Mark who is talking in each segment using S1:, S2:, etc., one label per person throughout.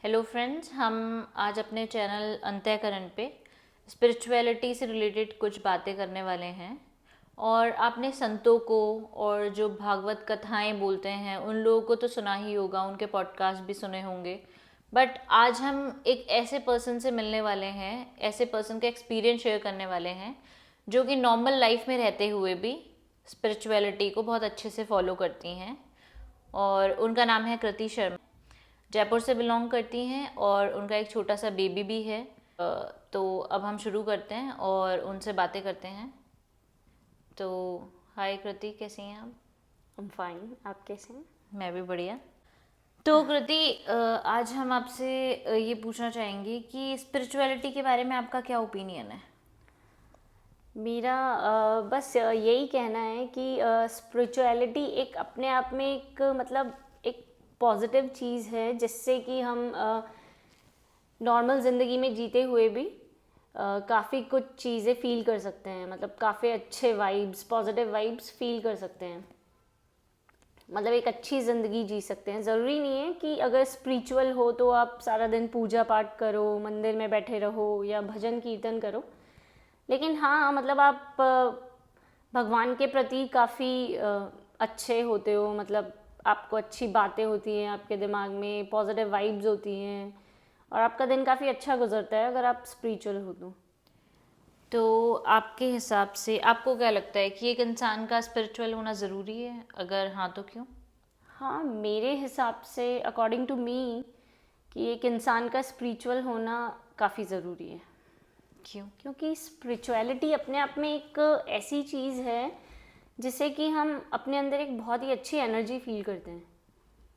S1: Hello friends, हम आज अपने चैनल अंतःकरण पे स्पिरिचुअलिटी से रिलेटेड कुछ बातें करने वाले हैं। और आपने संतों को और जो भागवत कथाएं बोलते हैं उन लोगों को तो सुना ही होगा, उनके पॉडकास्ट भी सुने होंगे। बट आज हम एक ऐसे पर्सन से मिलने वाले हैं, ऐसे पर्सन का एक्सपीरियंस शेयर करने वाले हैं जो कि नॉर्मल लाइफ में रहते हुए भी स्पिरिचुअलिटी को बहुत अच्छे से फॉलो करती हैं। और उनका नाम है कृति शर्मा। जयपुर से बिलोंग करती हैं और उनका एक छोटा सा बेबी भी है। तो अब हम शुरू करते हैं और उनसे बातें करते हैं। तो हाय कृति, कैसी हैं आप?
S2: I'm fine. आप कैसे हैं?
S1: मैं भी बढ़िया। तो कृति, आज हम आपसे ये पूछना चाहेंगे कि स्पिरिचुअलिटी के बारे में आपका क्या ओपिनियन है?
S2: मेरा बस यही कहना है कि स्पिरिचुअलिटी एक अपने आप में एक मतलब एक पॉजिटिव चीज़ है जिससे कि हम नॉर्मल ज़िंदगी में जीते हुए भी काफ़ी कुछ चीज़ें फील कर सकते हैं। मतलब काफ़ी अच्छे वाइब्स, पॉजिटिव वाइब्स फील कर सकते हैं। मतलब एक अच्छी ज़िंदगी जी सकते हैं। ज़रूरी नहीं है कि अगर स्पिरिचुअल हो तो आप सारा दिन पूजा पाठ करो, मंदिर में बैठे रहो या भजन कीर्तन करो। लेकिन हाँ, मतलब आप भगवान के प्रति काफ़ी अच्छे होते हो। मतलब आपको अच्छी बातें होती हैं, आपके दिमाग में पॉजिटिव वाइब्स होती हैं और आपका दिन काफ़ी अच्छा गुजरता है अगर आप स्पिरिचुअल हो
S1: तो आपके हिसाब से आपको क्या लगता है कि एक इंसान का स्पिरिचुअल होना ज़रूरी है? अगर हाँ तो क्यों?
S2: हाँ, मेरे हिसाब से अकॉर्डिंग टू मी कि एक इंसान का स्पिरिचुअल होना काफ़ी ज़रूरी है।
S1: क्यों?
S2: क्योंकि स्पिरिचुअलिटी अपने आप में एक ऐसी चीज़ है जिससे कि हम अपने अंदर एक बहुत ही अच्छी एनर्जी फील करते हैं।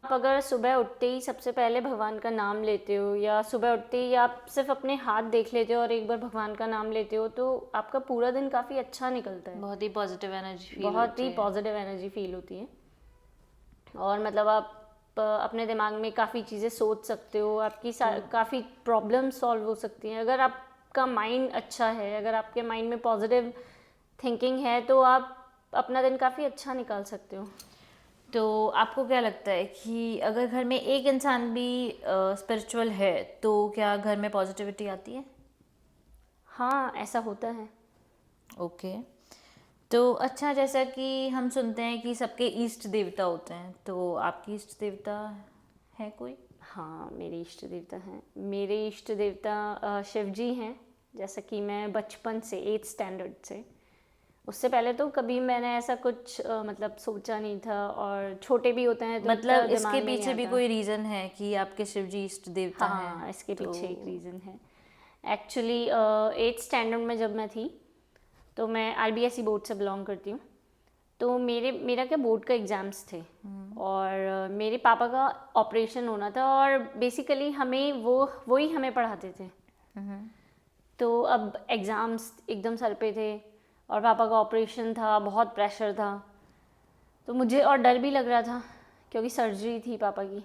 S2: आप अगर सुबह उठते ही सबसे पहले भगवान का नाम लेते हो या सुबह उठते ही आप सिर्फ अपने हाथ देख लेते हो और एक बार भगवान का नाम लेते हो तो आपका पूरा दिन काफ़ी अच्छा निकलता है।
S1: बहुत ही पॉजिटिव एनर्जी फील
S2: बहुत
S1: होती
S2: ही
S1: है।
S2: पॉजिटिव एनर्जी फील होती है और मतलब आप अपने दिमाग में काफ़ी चीज़ें सोच सकते हो। आपकी काफ़ी प्रॉब्लम सॉल्व हो सकती हैं अगर आपका माइंड अच्छा है। अगर आपके माइंड में पॉजिटिव थिंकिंग है तो आप अपना दिन काफ़ी अच्छा निकाल सकते हो।
S1: तो आपको क्या लगता है कि अगर घर में एक इंसान भी स्पिरिचुअल है तो क्या घर में पॉजिटिविटी आती है?
S2: हाँ, ऐसा होता है।
S1: ओके। तो अच्छा, जैसा कि हम सुनते हैं कि सबके इष्ट देवता होते हैं, तो आपकी इष्ट देवता है कोई?
S2: हाँ, मेरे इष्ट देवता हैं। मेरे इष्ट देवता शिव जी हैं। जैसा कि मैं बचपन से 8th स्टैंडर्ड से, उससे पहले तो कभी मैंने ऐसा कुछ मतलब सोचा नहीं था और छोटे भी होते हैं तो
S1: मतलब
S2: इतना
S1: इसके
S2: दिमाग में नहीं
S1: पीछे भी
S2: आता।
S1: कोई रीज़न है कि आपके शिव जी इष्ट देवता हैं?
S2: हाँ, इसके
S1: तो
S2: पीछे एक रीज़न है। एक्चुअली 8th स्टैंडर्ड में जब मैं थी तो मैं आईबीएसई बोर्ड से बिलोंग करती हूँ। तो मेरा क्या बोर्ड का एग्ज़ाम्स थे और मेरे पापा का ऑपरेशन होना था और बेसिकली हमें वो ही हमें पढ़ाते थे। तो अब एग्ज़ाम्स एकदम सर पे थे और पापा का ऑपरेशन था, बहुत प्रेशर था। तो मुझे और डर भी लग रहा था क्योंकि सर्जरी थी पापा की।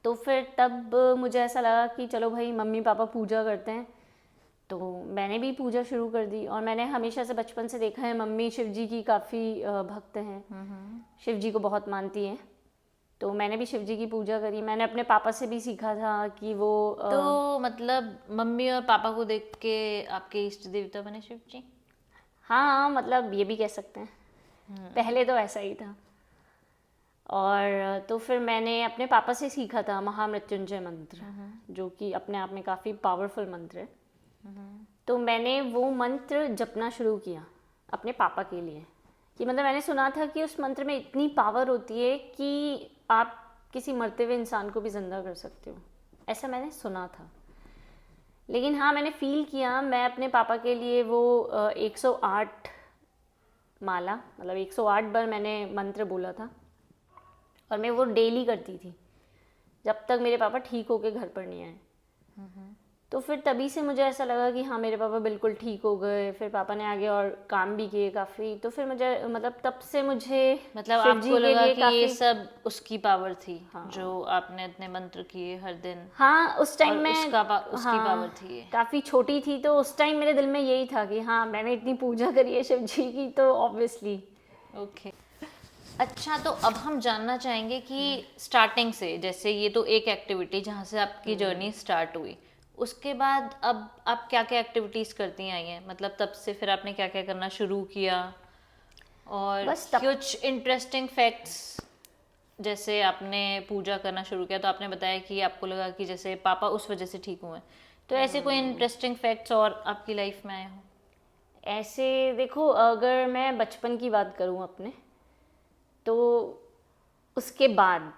S2: तो फिर तब मुझे ऐसा लगा कि चलो भाई, मम्मी पापा पूजा करते हैं तो मैंने भी पूजा शुरू कर दी। और मैंने हमेशा से बचपन से देखा है, मम्मी शिव जी की काफ़ी भक्त हैं, शिव जी को बहुत मानती हैं। तो मैंने भी शिव जी की पूजा करी। मैंने अपने पापा से भी सीखा था कि वो
S1: तो मतलब मम्मी और पापा को देख के आपके इष्ट देवता बने शिव जी?
S2: हाँ, मतलब ये भी कह सकते हैं। पहले तो ऐसा ही था। और तो फिर मैंने अपने पापा से सीखा था महामृत्युंजय मंत्र, जो कि अपने आप में काफ़ी पावरफुल मंत्र है। तो मैंने वो मंत्र जपना शुरू किया अपने पापा के लिए कि मतलब मैंने सुना था कि उस मंत्र में इतनी पावर होती है कि आप किसी मरते हुए इंसान को भी ज़िंदा कर सकते हो, ऐसा मैंने सुना था। लेकिन हाँ, मैंने फ़ील किया। मैं अपने पापा के लिए वो 108 माला, मतलब 108 बार मैंने मंत्र बोला था और मैं वो डेली करती थी जब तक मेरे पापा ठीक होके घर पर नहीं आए। तो फिर तभी से मुझे ऐसा लगा कि हाँ, मेरे पापा बिल्कुल ठीक हो गए। फिर पापा ने आगे और काम भी किए काफ़ी। तो फिर मुझे मतलब तब से मुझे
S1: मतलब
S2: शिव जी
S1: आपको
S2: के
S1: लगा
S2: लिए
S1: कि ये
S2: काफ़ी,
S1: सब उसकी पावर थी,
S2: हाँ
S1: जो आपने इतने मंत्र किए हर दिन,
S2: हाँ उस टाइम
S1: और
S2: में,
S1: उसकी पावर
S2: हाँ
S1: थी ये?
S2: काफ़ी छोटी थी तो उस टाइम मेरे दिल में यही था कि हाँ, मैंने इतनी पूजा करी है शिव जी की तो ऑब्वियसली।
S1: ओके। अच्छा, तो अब हम जानना चाहेंगे कि स्टार्टिंग से, जैसे ये तो एक एक्टिविटी जहाँ से आपकी जर्नी स्टार्ट हुई, उसके बाद अब आप क्या क्या एक्टिविटीज़ करती आई हैं, मतलब तब से फिर आपने क्या क्या करना शुरू किया, और
S2: बस तब
S1: कुछ इंटरेस्टिंग फैक्ट्स। जैसे आपने पूजा करना शुरू किया तो आपने बताया कि आपको लगा कि जैसे पापा उस वजह से ठीक हुए, तो ऐसे कोई इंटरेस्टिंग फैक्ट्स और आपकी लाइफ में आए हो?
S2: ऐसे देखो, अगर मैं बचपन की बात करूं अपने, तो उसके बाद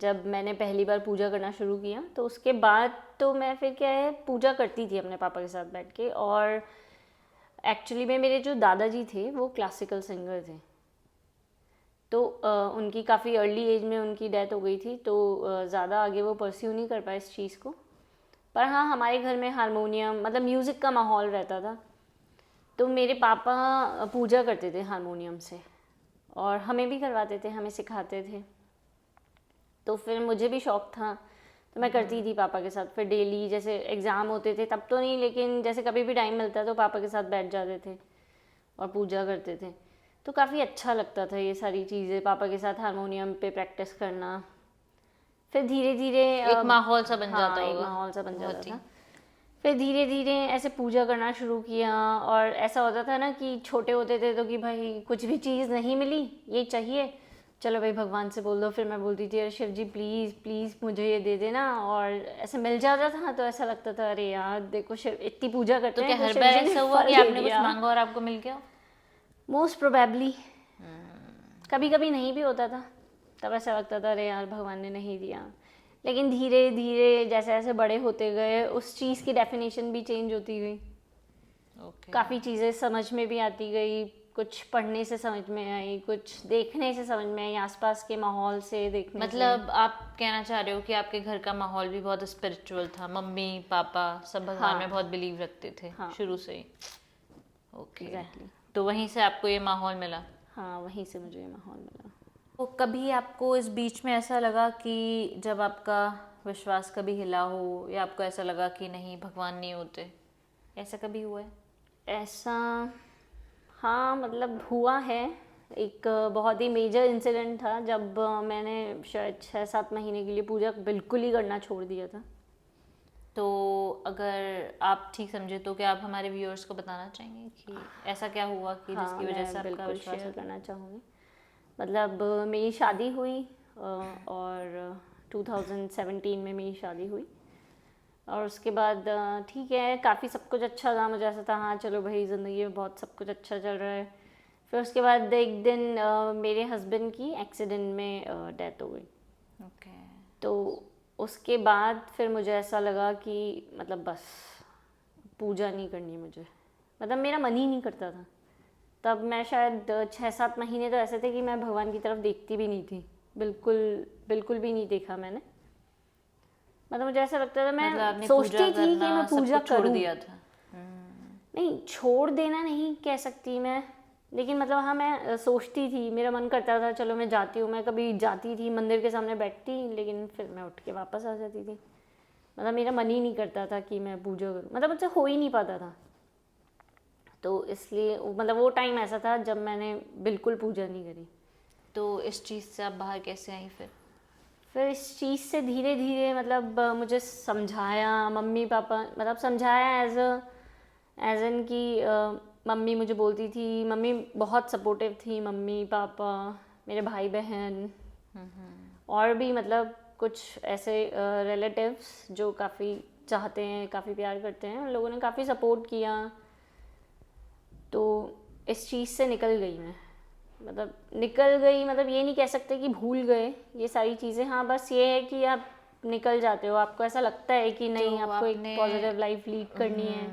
S2: जब मैंने पहली बार पूजा करना शुरू किया, तो उसके बाद तो मैं फिर क्या है, पूजा करती थी अपने पापा के साथ बैठ के। और एक्चुअली में मेरे जो दादाजी थे वो क्लासिकल सिंगर थे, तो उनकी काफ़ी अर्ली एज में उनकी डेथ हो गई थी, तो ज़्यादा आगे वो परस्यू नहीं कर पाए इस चीज़ को। पर हाँ, हमारे घर में हारमोनियम, मतलब म्यूज़िक का माहौल रहता था, तो मेरे पापा पूजा करते थे हारमोनियम से, और हमें भी करवाते थे, हमें सिखाते थे। तो फिर मुझे भी शौक था, तो मैं करती थी पापा के साथ। फिर डेली जैसे एग्ज़ाम होते थे तब तो नहीं, लेकिन जैसे कभी भी टाइम मिलता तो पापा के साथ बैठ जाते थे और पूजा करते थे। तो काफ़ी अच्छा लगता था ये सारी चीज़ें, पापा के साथ हारमोनियम पे प्रैक्टिस करना। फिर धीरे धीरे
S1: एक माहौल सा बन
S2: हाँ,
S1: जाता
S2: एक
S1: होगा।
S2: माहौल सा बन जाता
S1: बहुत ही।
S2: था। फिर धीरे धीरे ऐसे पूजा करना शुरू किया, और ऐसा होता था ना कि छोटे होते थे तो कि भाई कुछ भी चीज़ नहीं मिली, ये चाहिए, चलो भाई भगवान से बोल दो। फिर मैं बोलती थी, अरे शिव जी प्लीज़ प्लीज़ मुझे ये दे देना, और ऐसे मिल जाता था तो ऐसा लगता था अरे यार देखो, शिव इतनी पूजा करते
S1: तो क्या
S2: हैं तो
S1: हर
S2: शिव
S1: बार
S2: जी ने
S1: ऐसा हुआ
S2: फल
S1: कि
S2: दे
S1: आपने कुछ
S2: दिया।
S1: मांगा और आपको मिल गया?
S2: Most probably. कभी कभी नहीं भी होता था, तब ऐसा लगता था अरे यार भगवान ने नहीं दिया। लेकिन धीरे धीरे जैसे जैसे बड़े होते गए, उस चीज़ की डेफिनेशन भी चेंज होती गई।
S1: ओके।
S2: काफ़ी चीज़ें समझ में भी आती गई, कुछ पढ़ने से समझ में आई, कुछ देखने से समझ में आई, आसपास के माहौल से देखने से।
S1: मतलब आप कहना चाह रहे हो कि आपके घर का माहौल भी बहुत स्पिरिचुअल था, मम्मी पापा सब भगवान में
S2: हाँ
S1: बहुत बिलीव रखते थे
S2: हाँ,
S1: शुरू से ही? ओके।
S2: एग्जैक्टली।
S1: तो वहीं से आपको ये माहौल मिला?
S2: हाँ, वहीं से मुझे ये माहौल मिला।
S1: तो कभी आपको इस बीच में ऐसा लगा कि जब आपका विश्वास कभी हिला हो, या आपको ऐसा लगा कि नहीं भगवान नहीं होते, ऐसा कभी हुआ है?
S2: ऐसा, हाँ मतलब हुआ है। एक बहुत ही मेजर इंसिडेंट था जब मैंने शायद 6-7 महीने के लिए पूजा बिल्कुल ही करना छोड़ दिया था।
S1: तो अगर आप ठीक समझे तो क्या आप हमारे व्यूअर्स को बताना चाहेंगे कि ऐसा क्या हुआ कि
S2: हाँ,
S1: जिसकी वजह से
S2: मैं
S1: आपका
S2: बिल्कुल
S1: विश्वास
S2: शेयर
S1: हटा?
S2: करना चाहूँगी। मतलब मेरी शादी हुई, और 2017 में मेरी शादी हुई, और उसके बाद ठीक है, काफ़ी सब कुछ अच्छा था, मुझे ऐसा था हाँ चलो भाई ज़िंदगी में बहुत सब कुछ अच्छा चल रहा है। फिर उसके बाद एक दिन मेरे हस्बैंड की एक्सीडेंट में डेथ हो गई।
S1: ओके।
S2: तो उसके बाद फिर मुझे ऐसा लगा कि मतलब बस पूजा नहीं करनी मुझे, मतलब मेरा मन ही नहीं करता था। तब मैं शायद 6-7 महीने तो ऐसे थे कि मैं भगवान की तरफ देखती भी नहीं थी, बिल्कुल बिल्कुल भी नहीं देखा मैंने। मतलब मुझे ऐसा लगता था,
S1: मतलब
S2: मैं
S1: आपने पूजा
S2: सोचती थी कि
S1: करना
S2: मैं
S1: सब
S2: पूजा
S1: कुछ छोड़
S2: करूं।
S1: दिया था?
S2: नहीं, छोड़ देना नहीं कह सकती मैं, लेकिन मतलब हाँ, मैं सोचती थी, मेरा मन करता था चलो मैं जाती हूँ। मैं कभी जाती थी मंदिर के सामने बैठती, लेकिन फिर मैं उठ के वापस आ जाती थी। मतलब मेरा मन ही नहीं करता था कि मैं पूजा करूँ, मतलब मुझसे हो ही नहीं पाता था। तो इसलिए मतलब वो टाइम ऐसा था जब मैंने बिल्कुल पूजा नहीं करी।
S1: तो इस चीज़ से आप बाहर कैसे आई फिर?
S2: फिर इस चीज़ से धीरे धीरे मतलब मुझे समझाया मम्मी पापा, मतलब समझाया एज एन कि मम्मी मुझे बोलती थी, मम्मी बहुत सपोर्टिव थी, मम्मी पापा मेरे भाई बहन, और भी मतलब कुछ ऐसे रिलेटिव्स जो काफ़ी चाहते हैं, काफ़ी प्यार करते हैं, उन लोगों ने काफ़ी सपोर्ट किया। तो इस चीज़ से निकल गई मैं, मतलब निकल गई, मतलब ये नहीं कह सकते कि भूल गए ये सारी चीज़ें। हाँ, बस ये है कि आप निकल जाते हो, आपको ऐसा लगता है कि नहीं,
S1: तो
S2: आपको एक
S1: आपने
S2: पॉजिटिव लाइफ लीड करनी है।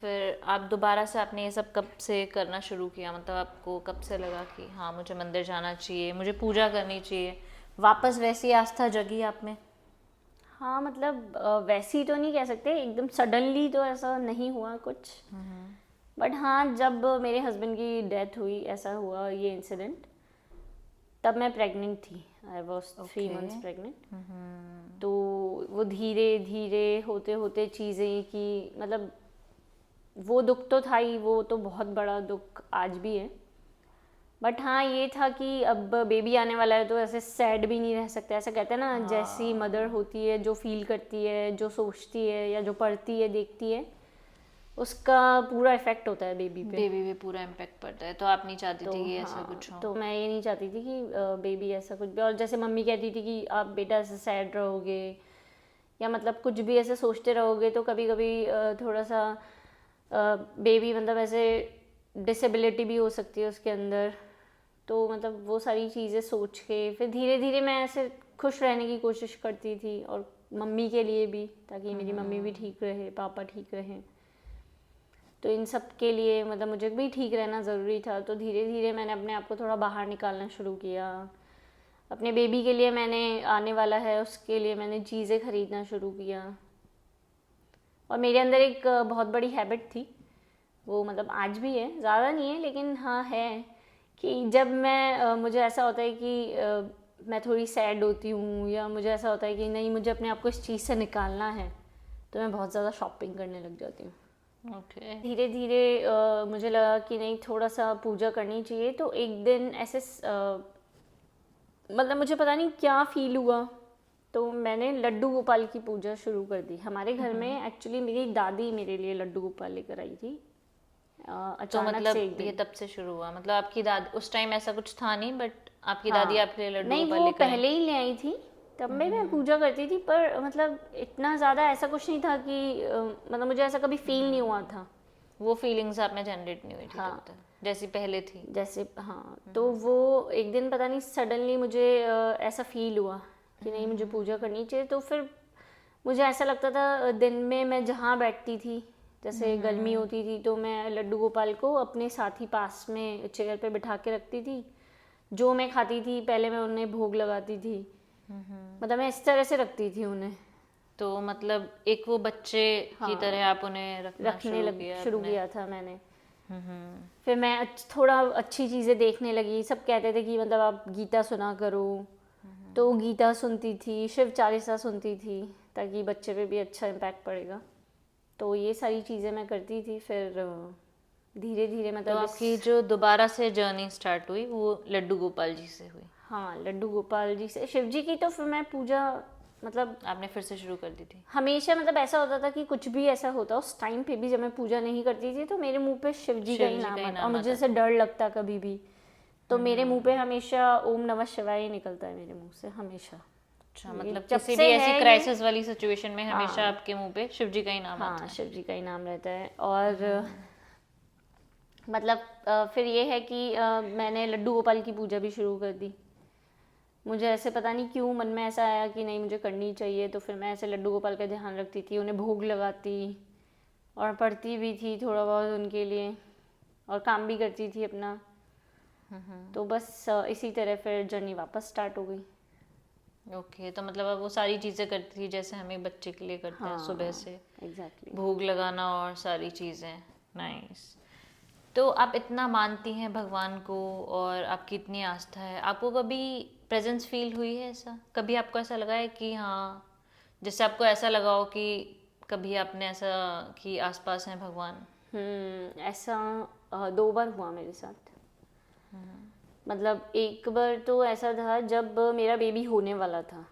S1: फिर आप दोबारा से आपने ये सब कब से करना शुरू किया, मतलब आपको कब से लगा कि हाँ मुझे मंदिर जाना चाहिए, मुझे पूजा करनी चाहिए, वापस वैसी आस्था जगी आप में?
S2: हाँ मतलब वैसी तो नहीं कह सकते, एकदम सडनली तो ऐसा नहीं हुआ कुछ। बट हाँ, जब मेरे हस्बैंड की डेथ हुई, ऐसा हुआ ये इंसिडेंट, तब मैं प्रेग्नेंट थी। I was 3 months pregnant. तो वो धीरे धीरे होते होते चीज़ें कि मतलब वो दुख तो था ही, वो तो बहुत बड़ा दुख आज भी है। बट हाँ ये था कि अब बेबी आने वाला है तो ऐसे सैड भी नहीं रह सकते, ऐसा कहते हैं ना, जैसी मदर होती है, जो फील करती है, जो सोचती है या जो पढ़ती है, देखती है, उसका पूरा इफेक्ट होता है बेबी पे।
S1: बेबी पे पूरा इम्पेक्ट पड़ता है, तो आप नहीं चाहती
S2: तो
S1: थी कि ऐसा
S2: हाँ,
S1: कुछ हो?
S2: तो मैं ये नहीं चाहती थी कि बेबी ऐसा कुछ भी, और जैसे मम्मी कहती थी कि आप बेटा ऐसे सैड रहोगे या मतलब कुछ भी ऐसे सोचते रहोगे तो कभी कभी थोड़ा सा बेबी मतलब ऐसे डिसेबिलिटी भी हो सकती है उसके अंदर। तो मतलब वो सारी चीज़ें सोच के फिर धीरे धीरे मैं ऐसे खुश रहने की कोशिश करती थी, और मम्मी के लिए भी, ताकि मेरी मम्मी भी ठीक रहे, पापा ठीक रहे, तो इन सब के लिए मतलब मुझे भी ठीक रहना ज़रूरी था। तो धीरे धीरे मैंने अपने आप को थोड़ा बाहर निकालना शुरू किया। अपने बेबी के लिए, मैंने आने वाला है उसके लिए मैंने चीज़ें खरीदना शुरू किया। और मेरे अंदर एक बहुत बड़ी हैबिट थी, वो मतलब आज भी है, ज़्यादा नहीं है लेकिन हाँ है, कि जब मैं मुझे ऐसा होता है कि मैं थोड़ी सैड होती हूँ या मुझे ऐसा होता है कि नहीं मुझे अपने आप को इस चीज़ से निकालना है, तो मैं बहुत ज़्यादा शॉपिंग करने लग जाती हूँ।
S1: ओके।
S2: धीरे धीरे मुझे लगा कि नहीं थोड़ा सा पूजा करनी चाहिए। तो एक दिन ऐसे मतलब मुझे पता नहीं क्या फील हुआ, तो मैंने लड्डू गोपाल की पूजा शुरू कर दी। हमारे घर में एक्चुअली मेरी दादी मेरे लिए लड्डू गोपाल लेकर आई थी
S1: तो
S2: अचानक
S1: मतलब
S2: से एक
S1: ये
S2: दिन।
S1: तब से शुरू हुआ, मतलब आपकी दादी उस टाइम ऐसा कुछ था नहीं, बट आपकी दादी
S2: हाँ,
S1: आपके लिए लड्डू
S2: नहीं
S1: गोपाल
S2: वो
S1: लेकर आई?
S2: पहले ही ले आई थी, तब में मैं पूजा करती थी, पर मतलब इतना ज़्यादा ऐसा कुछ नहीं था कि मतलब मुझे ऐसा कभी फील नहीं हुआ था।
S1: वो फीलिंग्स आप में जनरेट नहीं हुई थी
S2: हाँ,
S1: तब तक, जैसी पहले थी?
S2: जैसे हाँ, तो वो एक दिन पता नहीं सडनली मुझे ऐसा फील हुआ कि नहीं मुझे पूजा करनी चाहिए। तो फिर मुझे ऐसा लगता था दिन में मैं जहाँ बैठती थी, जैसे गर्मी होती थी तो मैं लड्डू गोपाल को अपने साथ ही पास में चेयर पे बिठा के रखती थी। जो मैं खाती थी पहले मैं उन्हें भोग लगाती थी, मतलब मैं इस तरह से रखती थी उन्हें।
S1: तो मतलब एक वो बच्चे की
S2: हाँ,
S1: तरह आप उन्हें रखना
S2: शुरू
S1: अपने?
S2: किया था मैंने। फिर मैं थोड़ा अच्छी चीज़ें देखने लगी। सब कहते थे कि मतलब आप गीता सुना करो, तो गीता सुनती थी, शिव चालीसा सुनती थी, ताकि बच्चे पे भी अच्छा इम्पैक्ट पड़ेगा। तो ये सारी चीज़ें मैं करती थी। फिर धीरे धीरे
S1: तो
S2: मतलब
S1: आपकी जो दोबारा से जर्नी स्टार्ट हुई वो लड्डू गोपाल जी से हुई?
S2: हाँ, लड्डू गोपाल जी से। शिव जी की तो फिर मैं पूजा मतलब
S1: आपने फिर से शुरू कर दी थी?
S2: हमेशा, मतलब ऐसा होता था कि कुछ भी ऐसा होता उस टाइम पे भी जब मैं पूजा नहीं करती थी तो मेरे मुंह पे शिव जी का ही नाम आता, और मुझे ऐसे डर लगता कभी भी, तो मेरे मुंह पे हमेशा ओम नमः शिवाय ही निकलता है मेरे मुंह से हमेशा।
S1: अच्छा, मतलब
S2: जब
S1: किसी
S2: से
S1: भी
S2: है
S1: ऐसी
S2: ये,
S1: क्राइसिस वाली सिचुएशन में हमेशा
S2: हाँ,
S1: आपके मुंह पे शिव जी का ही नाम आता
S2: हाँ,
S1: है?
S2: शिव जी का ही नाम रहता है। और मतलब फिर ये है कि मैंने लड्डू गोपाल की पूजा भी शुरू कर दी। मुझे ऐसे पता नहीं क्यों मन में ऐसा आया कि नहीं मुझे करनी चाहिए, तो फिर मैं ऐसे लड्डू गोपाल का ध्यान रखती थी, उन्हें भोग लगाती और पढ़ती भी थी थोड़ा बहुत उनके लिए, और काम भी करती थी अपना। तो बस इसी तरह फिर जर्नी वापस स्टार्ट हो गई।
S1: ओके, तो मतलब आप वो सारी चीज़ें करती थी जैसे हम एक बच्चे के लिए करते हैं, सुबह
S2: हाँ,
S1: से
S2: एग्जैक्टली।
S1: भोग लगाना और सारी चीज़ें। नाइस। तो आप इतना मानती हैं भगवान को और आपकी इतनी आस्था है, आपको कभी प्रेजेंस फील हुई है? ऐसा कभी आपको ऐसा लगा है कि हाँ, जैसे आपको ऐसा लगा हो कि कभी आपने ऐसा कि आसपास हैं भगवान?
S2: ऐसा 2 बार हुआ मेरे साथ। मतलब एक बार तो ऐसा था जब मेरा बेबी होने वाला था,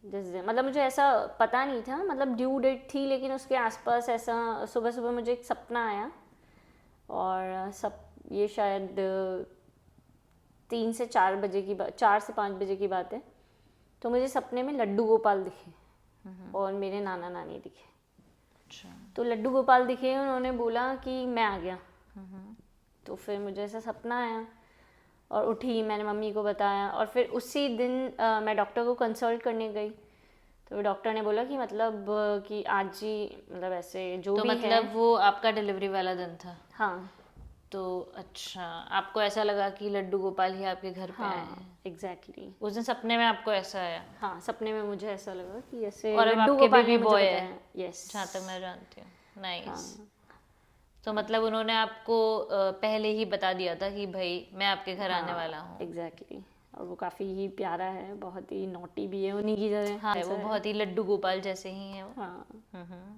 S2: जिस दिन मतलब मुझे ऐसा पता नहीं था, मतलब ड्यू डेट थी लेकिन उसके आसपास ऐसा सुबह सुबह मुझे एक सपना आया। और सब ये शायद 3 से 4 बजे की बात, 4 से 5 बजे की बात है। तो मुझे सपने में लड्डू गोपाल दिखे और मेरे नाना नानी दिखे।
S1: अच्छा।
S2: तो लड्डू गोपाल दिखे, उन्होंने बोला कि मैं आ गया। तो फिर मुझे ऐसा सपना आया और उठी, मैंने मम्मी को बताया, और फिर उसी दिन मैं डॉक्टर को कंसल्ट करने गई। तो डॉक्टर ने बोला कि मतलब कि आज ही मतलब ऐसे जो
S1: तो
S2: भी
S1: मतलब
S2: है।
S1: वो आपका डिलीवरी वाला दिन था?
S2: हाँ,
S1: तो अच्छा, आपको ऐसा लगा कि लड्डू गोपाल ही आपके घर पे आए
S2: हाँ,
S1: हैं?
S2: एग्जैक्टली।
S1: उस दिन सपने में आपको ऐसा आया?
S2: हाँ, सपने में मुझे ऐसा लगा कि ऐसे
S1: और अब
S2: लड्डू
S1: आपके
S2: गोपाल ने
S1: बेबी
S2: मुझे
S1: बॉय है,
S2: बताया। यस।
S1: जहाँ तक मैं जानती हूँ। नाइस।
S2: हाँ,
S1: तो मतलब उन्होंने आपको पहले ही बता दिया था कि भाई मैं आपके घर आने
S2: हाँ,
S1: वाला हूँ?
S2: एग्जैक्टली। और वो काफ़ी ही प्यारा है, बहुत ही नॉटी भी है उन्हीं की तरह,
S1: हाँ,
S2: ऐसा
S1: वो
S2: है।
S1: बहुत ही लड्डू गोपाल जैसे ही हैं वो।
S2: हाँ,
S1: हम्म।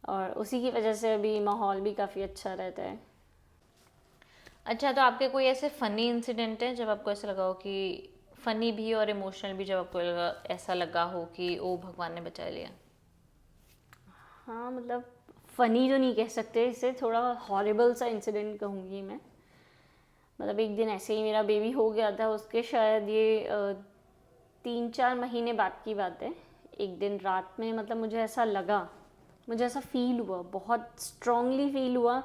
S2: और उसी की वजह से अभी माहौल भी काफ़ी अच्छा रहता है।
S1: अच्छा, तो आपके कोई ऐसे फनी इंसिडेंट है जब आपको ऐसा लगा हो कि फनी भी और इमोशनल भी, जब आपको ऐसा लगा हो कि ओ भगवान ने बचा लिया?
S2: हाँ मतलब फ़नी तो नहीं कह सकते, इसे थोड़ा हॉरिबल सा इंसिडेंट कहूँगी मैं। मतलब एक दिन ऐसे ही मेरा बेबी हो गया था, उसके शायद ये 3-4 महीने बाद की बात है। एक दिन रात में मतलब मुझे ऐसा लगा, मुझे ऐसा फील हुआ, बहुत स्ट्रांगली फील हुआ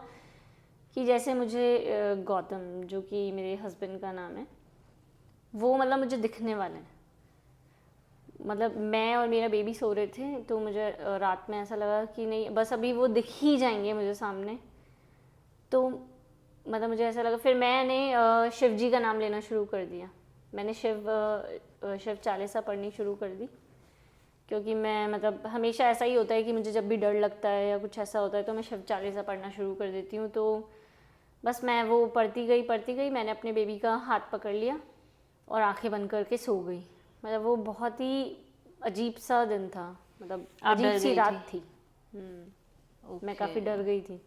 S2: कि जैसे मुझे गौतम, जो कि मेरे हस्बैंड का नाम है, वो मतलब मुझे दिखने वाले हैं। मतलब मैं और मेरा बेबी सो रहे थे, तो मुझे रात में ऐसा लगा कि नहीं बस अभी वो दिख ही जाएंगे मुझे सामने। तो मतलब मुझे ऐसा लगा, फिर मैंने शिव जी का नाम लेना शुरू कर दिया। मैंने शिव चालीसा पढ़नी शुरू कर दी, क्योंकि मैं मतलब हमेशा ऐसा ही होता है कि मुझे जब भी डर लगता है या कुछ ऐसा होता है तो मैं शिव चालीसा पढ़ना शुरू कर देती हूँ। तो बस मैं वो पढ़ती गई, मैंने अपने बेबी का हाथ पकड़ लिया और आंखें बंद करके सो गई। मतलब वो बहुत ही अजीब सा दिन था, मतलब
S1: आप
S2: अजीब
S1: डर
S2: सी
S1: गई
S2: रात
S1: थी?
S2: थी। मैं
S1: ओके।
S2: काफ़ी डर गई थी,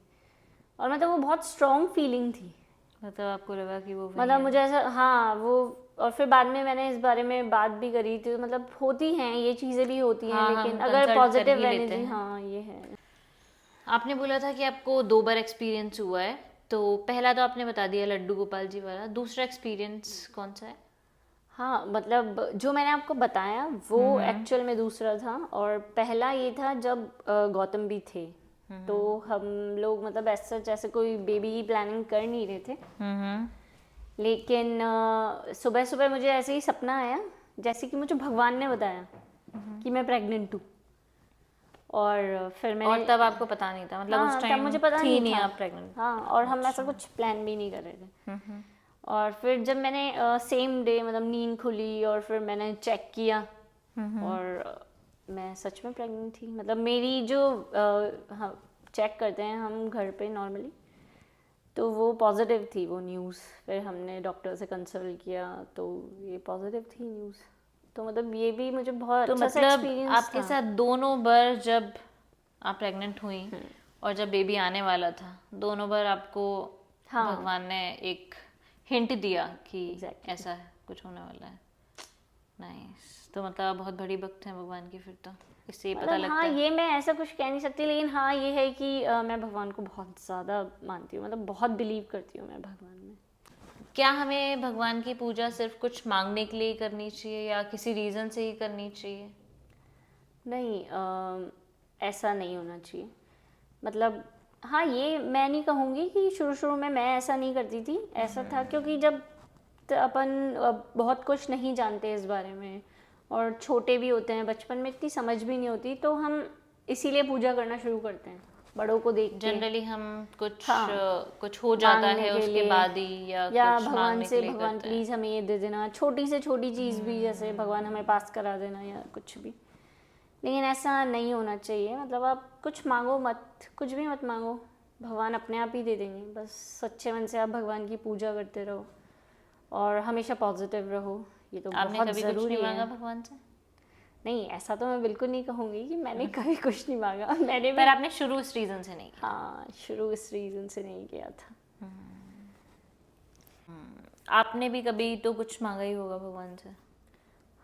S2: और मतलब वो बहुत स्ट्रॉन्ग फीलिंग थी।
S1: मतलब आपको लगा कि वो वही
S2: मतलब
S1: है?
S2: मुझे ऐसा, हाँ वो, और फिर बाद में मैंने इस बारे में बात भी करी थी। तो मतलब होती हैं ये चीज़ें भी होती हैं,
S1: हाँ,
S2: लेकिन
S1: हम
S2: अगर
S1: कंसल्ट कर
S2: पॉजिटिव
S1: ही लेते
S2: एनर्जी,
S1: हैं।
S2: हाँ ये है।
S1: आपने बोला था कि आपको 2 बार एक्सपीरियंस हुआ है, तो पहला तो आपने बता दिया लड्डू गोपाल जी वाला, दूसरा एक्सपीरियंस कौन सा है?
S2: हाँ मतलब जो मैंने आपको बताया वो एक्चुअल में दूसरा था, और पहला ये था जब गौतम भी थे। तो हम लोग मतलब ऐसा जैसे कोई बेबी की प्लानिंग कर नहीं रहे थे,
S1: हम्म।
S2: लेकिन सुबह सुबह मुझे ऐसे ही सपना आया, जैसे कि मुझे भगवान ने बताया कि मैं प्रेग्नेंट हूँ। और फिर
S1: और
S2: मैंने,
S1: तब आपको पता नहीं था, मतलब उस
S2: हाँ तब
S1: टाइम
S2: मुझे पता
S1: थी
S2: नहीं
S1: नहीं
S2: था।
S1: आप प्रेग्नेंट?
S2: हाँ, और हम ऐसा
S1: अच्छा।
S2: कुछ प्लान भी नहीं कर रहे थे। और फिर जब मैंने सेम डे मतलब नींद खुली और फिर मैंने चेक किया, और मैं सच में प्रेग्नेंट थी। मतलब मेरी जो हाँ, चेक करते हैं हम घर पे नॉर्मली, तो वो पॉजिटिव थी वो न्यूज़। फिर हमने डॉक्टर से कंसल्ट किया तो ये पॉजिटिव थी न्यूज़। तो मतलब ये भी मुझे बहुत
S1: तो
S2: अच्छा सा
S1: मतलब
S2: एक्सपीरियंस
S1: आपके
S2: था।
S1: साथ दोनों बार जब आप प्रेग्नेंट हुई और जब बेबी आने वाला था, दोनों बार आपको
S2: हाँ
S1: भगवान ने एक हिंट दिया कि
S2: एग्जैक्टली।
S1: ऐसा है, कुछ होने वाला है। नाइस। तो मतलब आप बहुत बड़ी भक्त हैं भगवान की, फिर तो इससे ये पता
S2: मतलब हाँ,
S1: लगता है।
S2: ये मैं ऐसा कुछ कह नहीं सकती, लेकिन हाँ ये है कि मैं भगवान को बहुत ज़्यादा मानती हूँ, मतलब बहुत बिलीव करती हूँ मैं भगवान में।
S1: क्या हमें भगवान की पूजा सिर्फ कुछ मांगने के लिए ही करनी चाहिए या किसी रीज़न से ही करनी चाहिए?
S2: नहीं, ऐसा नहीं होना चाहिए। मतलब हाँ, ये मैं नहीं कहूँगी कि शुरू शुरू में मैं ऐसा नहीं करती थी। ऐसा था क्योंकि जब अपन बहुत कुछ नहीं जानते इस बारे में, और छोटे भी होते हैं, बचपन में इतनी समझ भी नहीं होती, तो हम इसीलिए पूजा करना शुरू करते हैं बड़ों को देख के।
S1: जनरली हम कुछ
S2: हाँ,
S1: कुछ हो जाता
S2: मांगने
S1: है
S2: के
S1: उसके
S2: लिए,
S1: बाद ही, या
S2: या
S1: कुछ
S2: भगवान
S1: मांगने के
S2: से,
S1: लिए
S2: भगवान
S1: करते हैं।
S2: प्लीज़ हमें ये दे देना, छोटी से छोटी चीज़ भी, जैसे भगवान हमें पास करा देना या कुछ भी। लेकिन ऐसा नहीं होना चाहिए। मतलब आप कुछ मांगो मत, कुछ भी मत मांगो, भगवान अपने आप ही दे देंगे। बस सच्चे मन से आप भगवान की पूजा करते रहो और हमेशा पॉजिटिव रहो, ये तो
S1: आपने
S2: बहुत
S1: कभी कुछ नहीं
S2: ज़रूरी
S1: मांगा
S2: है।
S1: भगवान से?
S2: नहीं, ऐसा तो मैं बिल्कुल नहीं कहूँगी कि मैंने कभी कुछ नहीं मांगा। मैंने भी,
S1: पर आपने शुरू इस रीज़न से नहीं किया?
S2: हाँ, शुरू इस रीज़न से नहीं किया था।
S1: आपने भी कभी तो कुछ मांगा ही होगा भगवान से?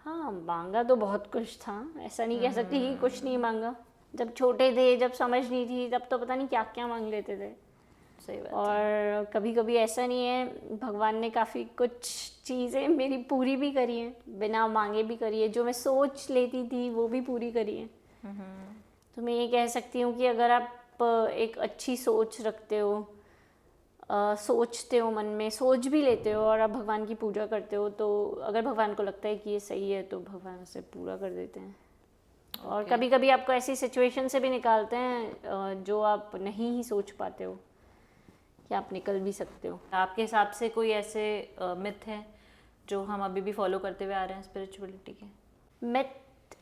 S2: हाँ, मांगा तो बहुत कुछ था, ऐसा नहीं कह सकती कि कुछ नहीं मांगा। जब छोटे थे, जब समझ नहीं थी, तब तो पता नहीं क्या क्या मांग लेते थे।
S1: सही बात है।
S2: और कभी कभी ऐसा नहीं है, भगवान ने काफ़ी कुछ चीज़ें मेरी पूरी भी करी हैं, बिना मांगे भी करी है। जो मैं सोच लेती थी वो भी पूरी करी है। तो मैं ये कह सकती हूँ कि अगर आप एक अच्छी सोच रखते हो, सोचते हो, मन में सोच भी लेते हो, और आप भगवान की पूजा करते हो, तो अगर भगवान को लगता है कि ये सही है तो भगवान उसे पूरा कर देते हैं। और कभी कभी आपको ऐसी सिचुएशन से भी निकालते हैं जो आप नहीं ही सोच पाते हो कि आप निकल भी सकते हो।
S1: आपके हिसाब से कोई ऐसे मिथ हैं जो हम अभी भी फॉलो करते हुए आ रहे हैं स्पिरिचुअलिटी के?
S2: मिथ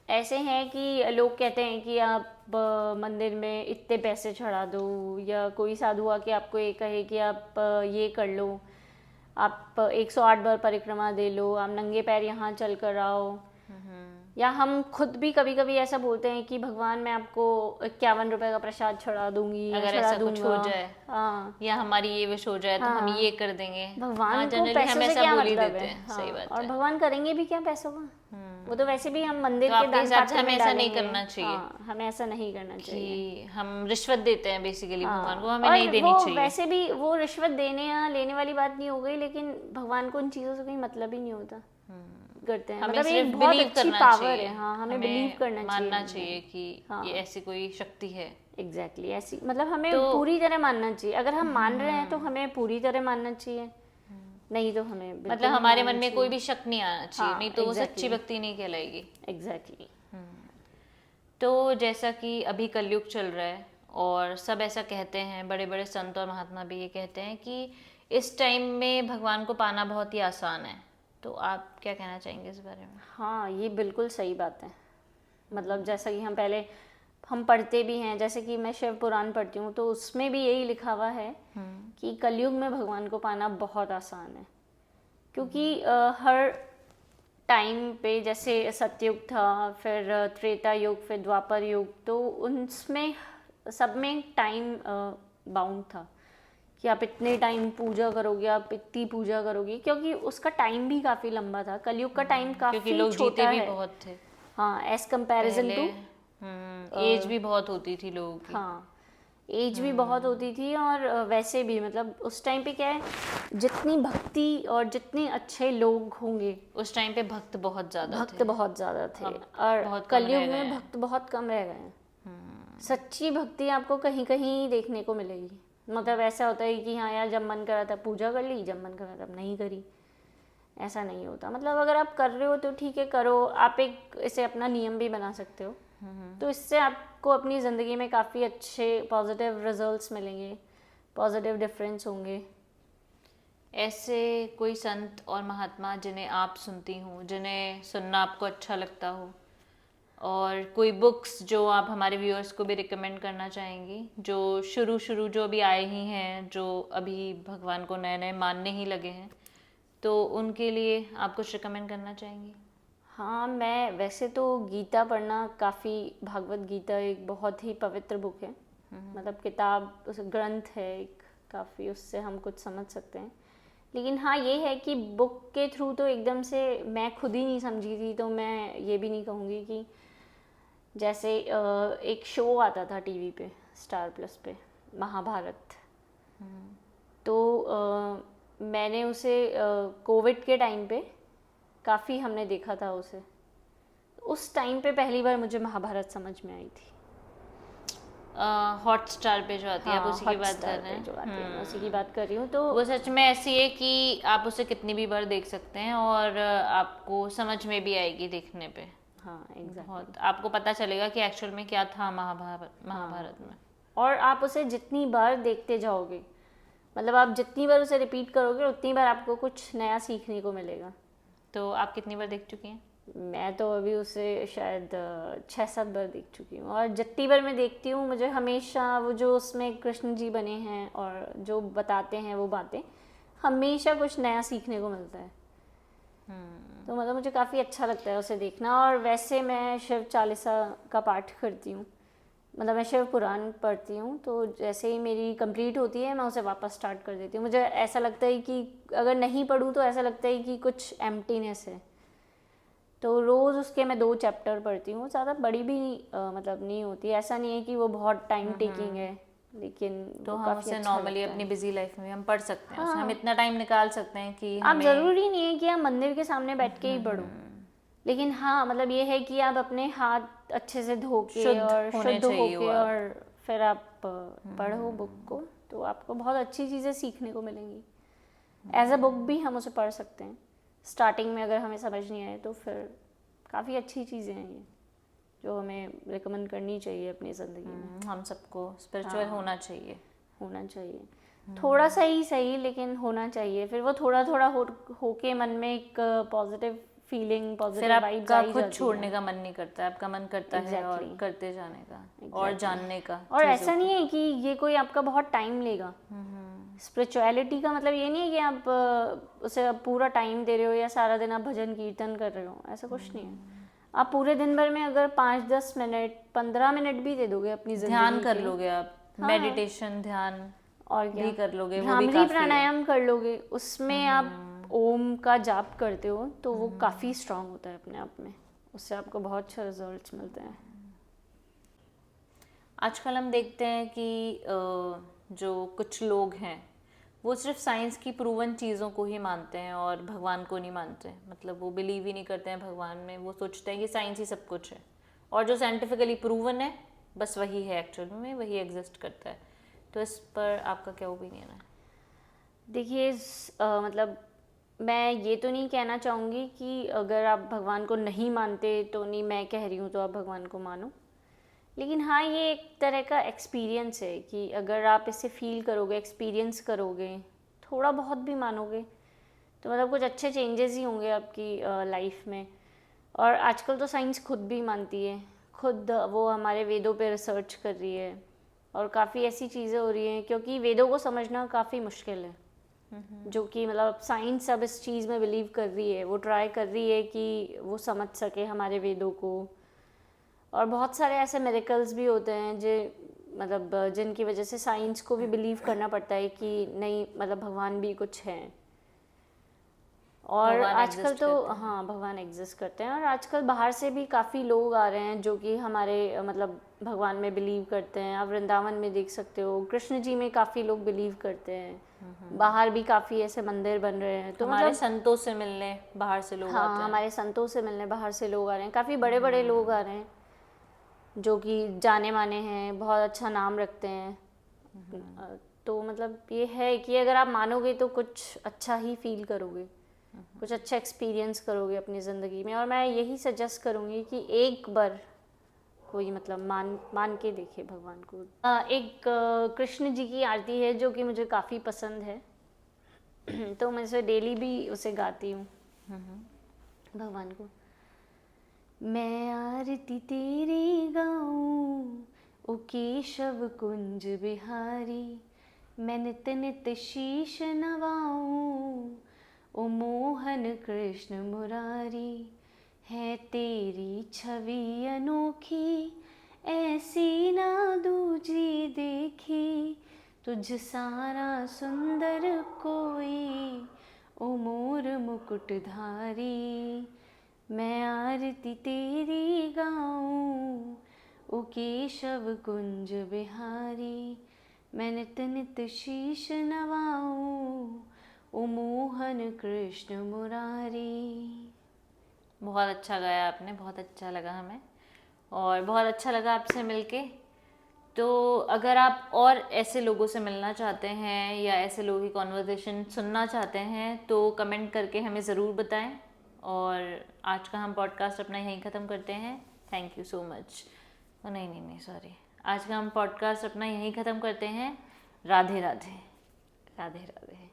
S2: ऐसे हैं कि लोग कहते हैं कि आप मंदिर में इतने पैसे चढ़ा दो, या कोई साधु आके आपको ये कहे कि आप ये कर लो, आप 108 बार परिक्रमा दे लो, आप नंगे पैर यहाँ चल कर आओ। या हम खुद भी कभी कभी ऐसा बोलते हैं कि भगवान मैं आपको 51 रुपए का प्रसाद चढ़ा दूंगी या
S1: अगर
S2: चढ़ा
S1: ऐसा कुछ हो
S2: दूंगा।
S1: जाए
S2: हाँ
S1: या हमारी ये विश हो जाए तो हम
S2: हाँ,
S1: ये कर देंगे।
S2: भगवान
S1: हाँ
S2: को
S1: जनरली
S2: पैसों
S1: हम
S2: से
S1: ऐसा
S2: क्या
S1: बोल ही
S2: मतलब
S1: देते
S2: है।
S1: हैं।
S2: हाँ,
S1: सही बात
S2: और
S1: है।
S2: भगवान करेंगे भी क्या पैसों का, वो तो वैसे भी हम मंदिर
S1: तो
S2: के
S1: आपके
S2: दान
S1: हिसाब से
S2: पात्र में
S1: हमें ऐसा नहीं
S2: डालेंगे।
S1: करना चाहिए
S2: हाँ, हमें ऐसा नहीं करना चाहिए।
S1: कि हम रिश्वत देते हैं बेसिकली भगवान को, हमें
S2: और
S1: नहीं देनी
S2: वो
S1: चाहिए।
S2: वैसे भी वो रिश्वत देने या लेने वाली बात नहीं हो गई, लेकिन भगवान को उन चीज़ों से कोई मतलब ही नहीं होता, करते हैं।
S1: हमें
S2: मतलब
S1: सिर्फ
S2: एक बहुत
S1: बिलीव
S2: अच्छी
S1: करना
S2: पावर
S1: चाहिए।
S2: है। हाँ, हमें बिलीव करना चाहिए,
S1: मानना चाहिए कि
S2: हाँ।
S1: ये ऐसी कोई शक्ति है।
S2: एग्जैक्टली ऐसी, मतलब हमें
S1: तो
S2: पूरी तरह मानना चाहिए। अगर हम मान रहे हैं तो हमें पूरी तरह मानना चाहिए, नहीं तो हमें बिल्कुल
S1: मतलब
S2: नहीं
S1: हमारे
S2: मानना
S1: मन में
S2: चाहिए।
S1: कोई भी शक नहीं आना चाहिए,
S2: हाँ,
S1: नहीं तो वो
S2: exactly.
S1: सच्ची भक्ति नहीं कहलाएगी।
S2: एग्जैक्टली।
S1: तो जैसा कि अभी कलयुग चल रहा है और सब ऐसा कहते हैं, बड़े बड़े संत और महात्मा भी ये कहते हैं कि इस टाइम में भगवान को पाना बहुत ही आसान है। तो आप क्या कहना चाहेंगे इस बारे में?
S2: हाँ, ये बिल्कुल सही बात है। मतलब जैसा कि हम पढ़ते भी हैं, जैसे कि मैं शिव पुराण पढ़ती हूँ तो उसमें भी यही लिखा हुआ है कि कलयुग में भगवान को पाना बहुत आसान है। क्योंकि हर टाइम पे, जैसे सतयुग था, फिर त्रेता युग, फिर द्वापर युग, तो उनमें सब में टाइम बाउंड था कि आप इतने टाइम पूजा करोगे, आप इतनी पूजा करोगे, क्योंकि उसका टाइम भी काफ़ी लंबा था। कलयुग का टाइम
S1: क्योंकि
S2: काफ़ी
S1: लोग जीते
S2: छोटा
S1: भी
S2: है।
S1: बहुत थे
S2: हाँ, एज कंपैरिजन
S1: पहले।
S2: टू,
S1: एज भी बहुत होती थी लोगों की।
S2: हाँ, एज भी बहुत होती थी। और वैसे भी मतलब उस टाइम पे क्या है, जितनी भक्ति और जितने अच्छे लोग होंगे,
S1: उस टाइम पे भक्त बहुत ज्यादा
S2: भक्त
S1: थे।
S2: बहुत ज़्यादा थे।
S1: अब
S2: और
S1: बहुत कम
S2: कलयुग
S1: रह गए
S2: में
S1: हैं।
S2: भक्त बहुत कम रह गए हैं। सच्ची भक्ति आपको कहीं कहीं देखने को मिलेगी। मतलब ऐसा होता है कि हाँ यार, जब मन करा तब पूजा कर ली, जब मन करा तब नहीं करी, ऐसा नहीं होता। मतलब अगर आप कर रहे हो तो ठीक है, करो। आप एक इसे अपना नियम भी बना सकते हो, तो इससे आपको अपनी ज़िंदगी में काफ़ी अच्छे पॉजिटिव रिजल्ट्स मिलेंगे, पॉजिटिव डिफरेंस होंगे।
S1: ऐसे कोई संत और महात्मा जिन्हें आप सुनती हो, जिन्हें सुनना आपको अच्छा लगता हो, और कोई बुक्स जो आप हमारे व्यूअर्स को भी रिकमेंड करना चाहेंगी, जो शुरू जो अभी आए ही हैं, जो अभी भगवान को नए नए मानने ही लगे हैं, तो उनके लिए आप कुछ रिकमेंड करना चाहेंगी?
S2: हाँ, मैं वैसे तो गीता पढ़ना काफ़ी, भागवत गीता एक बहुत ही पवित्र बुक है। मतलब किताब, उस ग्रंथ है एक, काफ़ी उससे हम कुछ समझ सकते हैं। लेकिन हाँ, ये है कि बुक के थ्रू तो एकदम से मैं खुद ही नहीं समझी थी, तो मैं ये भी नहीं कहूँगी कि जैसे एक शो आता था टीवी पे, स्टार प्लस पे, महाभारत। तो मैंने उसे कोविड के टाइम पे काफ़ी हमने देखा था उसे। उस टाइम पे पहली बार मुझे महाभारत समझ में आई थी।
S1: हॉटस्टार पे जो आती है, आप
S2: हाँ,
S1: उसी की बात
S2: हॉटस्टार
S1: कर रहे
S2: पे जो
S1: हैं?
S2: आती है, मैं उसी की बात कर रही हूँ। तो
S1: वो सच में ऐसी है कि आप उसे कितनी भी बार देख सकते हैं और आपको समझ में भी आएगी देखने पे।
S2: हाँ, एग्जैक्टली।
S1: बहुत आपको पता चलेगा कि एक्चुअल में क्या था महाभारत में।
S2: और आप उसे जितनी बार देखते जाओगे, मतलब आप जितनी बार उसे रिपीट करोगे, उतनी बार आपको कुछ नया सीखने को मिलेगा।
S1: तो आप कितनी बार देख चुकी हैं?
S2: मैं तो अभी उसे शायद 6-7 बार देख चुकी हूँ। और जितनी बार मैं देखती हूँ, मुझे हमेशा वो जो उसमें कृष्ण जी बने हैं और जो बताते हैं वो बातें, हमेशा कुछ नया सीखने को मिलता है। तो मतलब मुझे काफ़ी अच्छा लगता है उसे देखना। और वैसे मैं शिव चालीसा का पाठ करती हूँ, मतलब मैं शिव पुराण पढ़ती हूँ। तो जैसे ही मेरी कंप्लीट होती है, मैं उसे वापस स्टार्ट कर देती हूँ। मुझे ऐसा लगता है कि अगर नहीं पढ़ूँ तो ऐसा लगता है कि कुछ एम्प्टीनेस है। तो रोज़ उसके मैं 2 चैप्टर पढ़ती हूँ। ज़्यादा बड़ी भी मतलब नहीं होती, ऐसा नहीं है कि वो बहुत टाइम टेकिंग है, लेकिन
S1: तो
S2: वो
S1: हम
S2: काफ़ी
S1: उसे
S2: अच्छा
S1: नॉर्मली
S2: लगता
S1: अपनी
S2: है।
S1: बिजी लाइफ में हम पढ़ सकते हैं,
S2: हाँ,
S1: उसे हम
S2: हाँ।
S1: इतना टाइम निकाल सकते हैं कि
S2: आप
S1: हमें
S2: ज़रूरी नहीं है कि आप मंदिर के सामने बैठ के ही पढ़ो, लेकिन हाँ, मतलब ये है कि आप अपने हाथ अच्छे से धो के
S1: शुद्ध
S2: और
S1: होने
S2: शुद्ध
S1: चाहिए
S2: होके
S1: वो आप।
S2: और फिर आप पढ़ो बुक को, तो आपको बहुत अच्छी चीज़ें सीखने को मिलेंगी। एज अ बुक भी हम उसे पढ़ सकते हैं। स्टार्टिंग में अगर हमें समझ नहीं आए तो फिर काफ़ी अच्छी चीज़ें हैं ये, जो हमें रिकमेंड करनी चाहिए अपनी ज़िंदगी में।
S1: हम सबको स्पिरिचुअल होना चाहिए।
S2: होना चाहिए, थोड़ा सा ही सही, लेकिन होना चाहिए। फिर वो थोड़ा थोड़ा होके मन में एक पॉजिटिव फीलिंग,
S1: फिर
S2: पॉजिटिव वाइब्स
S1: आपका
S2: आई
S1: खुद
S2: जाती
S1: छोड़ने
S2: है।
S1: का मन नहीं करता है, आपका मन करता है और
S2: Exactly.
S1: करते जाने का और जानने का
S2: और
S1: चीज़ों
S2: ऐसा नहीं है कि ये कोई आपका बहुत टाइम लेगा। स्पिरिचुअलिटी का मतलब ये नहीं है कि आप उसे पूरा टाइम दे रहे हो या सारा दिन आप भजन कीर्तन कर रहे हो, ऐसा कुछ नहीं है। आप पूरे दिन भर में अगर 5-10 मिनट 15 मिनट भी दे दोगे अपनी जिंदगी
S1: ध्यान कर
S2: के,
S1: लोगे आप,
S2: हाँ,
S1: मेडिटेशन ध्यान
S2: और क्या,
S1: भी कर लोगे, वो भी
S2: भ्रामरी
S1: काफी है।
S2: प्राणायाम कर लोगे, उसमें आप ओम का जाप करते हो तो वो काफ़ी स्ट्रांग होता है अपने आप में, उससे आपको बहुत अच्छे रिजल्ट्स मिलते हैं।
S1: आजकल हम देखते हैं कि जो कुछ लोग हैं वो सिर्फ साइंस की प्रूवन चीज़ों को ही मानते हैं और भगवान को नहीं मानते, मतलब वो बिलीव ही नहीं करते हैं भगवान में, वो सोचते हैं कि साइंस ही सब कुछ है और जो साइंटिफिकली प्रूवन है बस वही है, एक्चुअल में वही एग्जिस्ट करता है। तो इस पर आपका क्या ओपिनियन है?
S2: देखिए मतलब मैं ये तो नहीं कहना चाहूँगी कि अगर आप भगवान को नहीं मानते तो नहीं मैं कह रही हूँ तो आप भगवान को मानो, लेकिन हाँ ये एक तरह का एक्सपीरियंस है कि अगर आप इसे फील करोगे, एक्सपीरियंस करोगे, थोड़ा बहुत भी मानोगे तो मतलब कुछ अच्छे चेंजेस ही होंगे आपकी लाइफ में। और आजकल तो साइंस खुद भी मानती है, खुद वो हमारे वेदों पे रिसर्च कर रही है और काफ़ी ऐसी चीज़ें हो रही हैं, क्योंकि वेदों को समझना काफ़ी मुश्किल है, जो कि मतलब साइंस अब इस चीज़ में बिलीव कर रही है, वो ट्राई कर रही है कि वो समझ सके हमारे वेदों को। और बहुत सारे ऐसे मिरेकल्स भी होते हैं जो मतलब जिनकी वजह से साइंस को भी बिलीव करना पड़ता है कि नहीं, मतलब भगवान भी कुछ है। और
S1: भगवान
S2: आजकल
S1: एग्जिस्ट
S2: तो
S1: करते हैं।
S2: हाँ भगवान एग्जिस्ट करते हैं, और आजकल बाहर से भी काफ़ी लोग आ रहे हैं जो कि हमारे मतलब भगवान में बिलीव करते हैं। आप वृंदावन में देख सकते हो, कृष्ण जी में काफ़ी लोग बिलीव करते हैं, बाहर भी काफ़ी ऐसे मंदिर बन रहे हैं। तो
S1: हमारे
S2: मतलब
S1: संतों से मिलने बाहर से लोग आते
S2: हाँ,
S1: हैं।
S2: हमारे संतों से मिलने बाहर से लोग आ रहे हैं, काफ़ी बड़े बड़े लोग आ रहे हैं जो कि जाने माने हैं, बहुत अच्छा नाम रखते हैं। तो मतलब ये है कि अगर आप मानोगे तो कुछ अच्छा ही फील करोगे, कुछ अच्छा एक्सपीरियंस करोगे अपनी ज़िंदगी में। और मैं यही सजेस्ट करूँगी कि एक बार कोई मतलब मान के देखे भगवान को। एक कृष्ण जी की आरती है जो कि मुझे काफ़ी पसंद है तो मैं उसे डेली भी उसे गाती हूँ भगवान को। मैं आरती तेरी गाऊं ओ केशव कुंज बिहारी, मैं नित नित शीश नवाऊं ओ मोहन कृष्ण मुरारी। है तेरी छवि अनोखी ऐसी ना दूजी देखी, तुझ सारा सुंदर कोई ओ मोर मुकुटधारी। मैं आरती तेरी गाऊं ओ केशव कुंज बिहारी, मैं नित नित शीश नवाऊं ओ मोहन कृष्ण मुरारी।
S1: बहुत अच्छा गाया आपने, बहुत अच्छा लगा हमें और बहुत अच्छा लगा आपसे मिलके। तो अगर आप और ऐसे लोगों से मिलना चाहते हैं या ऐसे लोगों की कॉन्वर्सेशन सुनना चाहते हैं तो कमेंट करके हमें ज़रूर बताएं। और आज का हम पॉडकास्ट अपना यहीं ख़त्म करते हैं। Thank you so much. नहीं नहीं नहीं सॉरी, आज का हम पॉडकास्ट अपना यहीं ख़त्म करते हैं। राधे राधे। राधे राधे।